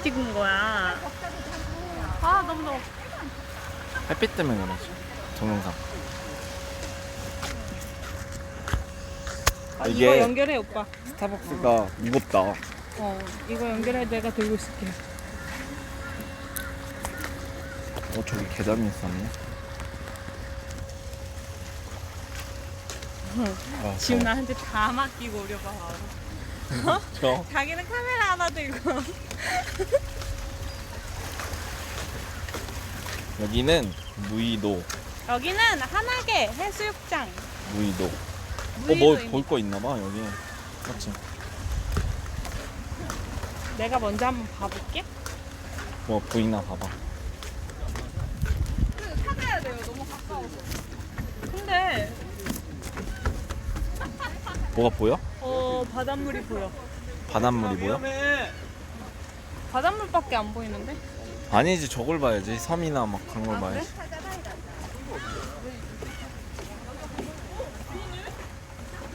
찍은 거야. 아 너무 더워. 햇빛 때문에 그러지. 동영상. 아, 이게 이거 연결해 오빠. 스타벅스가 무겁다. 이거 연결해 내가 들고 있을게. 저기 계단이 있었네. 지금 나한테 다 맡기고 오려봐. 저 자기는 카메라 하나 들고. 여기는 무의도. 여기는 한하계 해수욕장. 무의도. 뭐 무의도입니다. 볼 거 있나 봐 여기. 그렇지. 내가 먼저 한번 봐볼게. 뭐 보이나 봐봐. 찾아야 돼요. 너무 가까워서. 근데 뭐가 보여? 바닷물이 보여. 바닷물이 보여? 바닷물밖에 안 보이는데? 아니지, 저걸 봐야지. 섬이나 막 그런 걸 봐야지.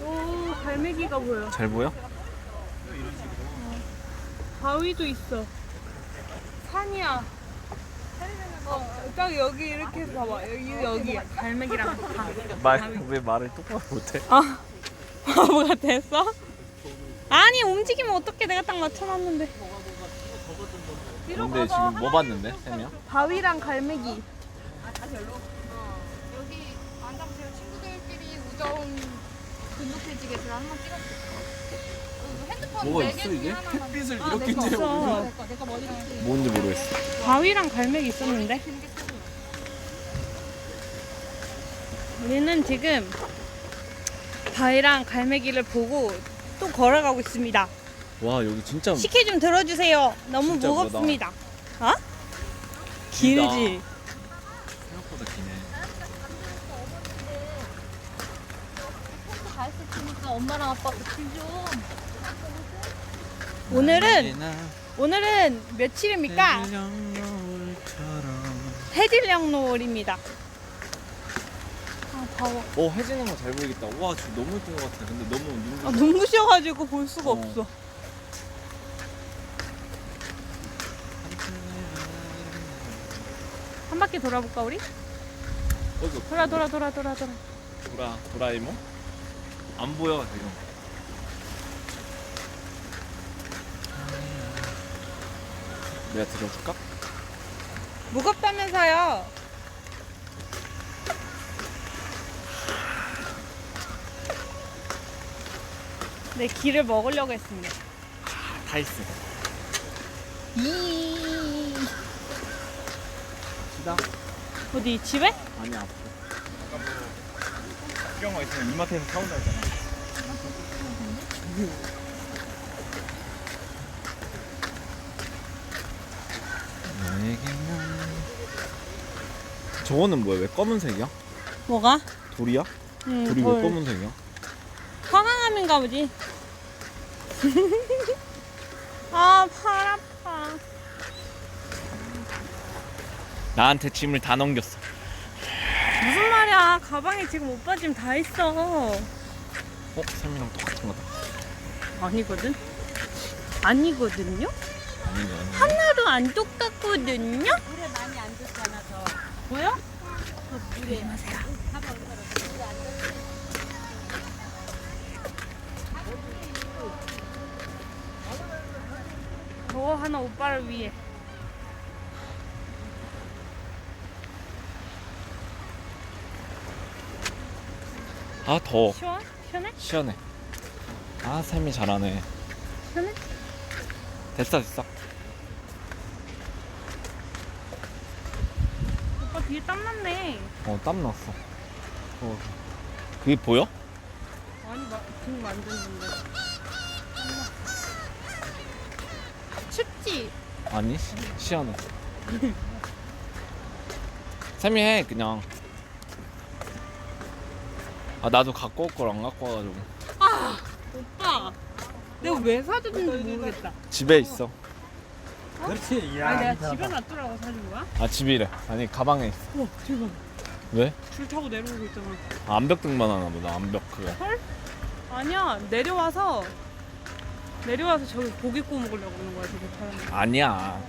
오, 갈매기가 보여. 잘 보여? 바위도 있어. 산이야. 딱 여기 이렇게 해서 봐봐. 여기 갈매기랑 다. 왜 말을 똑바로 못해? 바보가 됐어? 아니 움직이면 어떻게 내가 딱 맞춰놨는데. 근데 지금 뭐 봤는데? 쌤이야? 바위랑 갈매기. 여기 앉아보세요. 친구들끼리 우정 등록해지겠어요. 한번 찍어줄까? 핸드폰 뭐가 4개 있어, 중에 이게? 하나만. 햇빛을 아, 이렇게 내 거. 쬐어. 내거 머리 밑에. 뭔지 모르겠어. 바위랑 갈매기 있었는데. 우리는 지금 바위랑 갈매기를 보고 또 걸어가고 있습니다. 와, 여기 진짜 식혜 좀 들어주세요. 너무 진짜 무겁습니다. 길다. 길지? 생각보다 기네. 다 했을 테니까 엄마랑 아빠 며칠 좀. 오늘은 며칠입니까? 해질녘노을입니다. 아 더워. 해지는 거 잘 보이겠다. 와, 지금 너무 예쁜 것 같아. 근데 너무 눈부셔. 눈부셔가지고 볼 수가 없어. 한 바퀴 돌아볼까 우리? 이거 돌아. 도라에몽? 안 보여 지금. 내가 들어줄까? 무겁다면서요. 네, 길을 먹으려고 했습니다. 다 있어. 시다? 어디 집에? 아니, 앞에. 필요한 거 있으면 이마트에서 사온다 했잖아. 저거는 뭐야? 왜 검은색이야? 뭐가? 돌이야? 돌이 왜 검은색이야? 화강암인가 보지. 아, 팔 아파. 나한테 짐을 다 넘겼어. 무슨 말이야? 가방에 지금 오빠 짐 다 있어. 쌤이랑 똑같은 거다. 아니거든? 아니거든요? 아닌데. 하나도 안 똑같거든요? 물에 많이 안 줬잖아, 저. 뭐야? 물에. 저거 하나 오빠를 위해. 아, 더워. 시원해? 시원해. 아, 쌤이 잘하네. 시원해? 됐어. 오빠 뒤에 땀 났네. 땀 났어. 그게 보여? 아니, 등 만졌는데. 춥지? 아니, 시원해. 쌤이 해, 그냥. 나도 갖고 올 걸 안 갖고 와가지고. 오빠, 내가 왜 사줬는지 모르겠다. 집에 있어. 그렇지. 아니, 내가 집에 놔두라고 사준 거야? 집이래. 아니, 가방에 있어. 대박. 왜? 줄 타고 내려오고 있잖아. 암벽 등반 하나 보다. 암벽 그거. 헐? 아니야, 내려와서 내려와서 저기 고기 구워 먹으려고 그러는 거야, 저기 사람이. 아니야.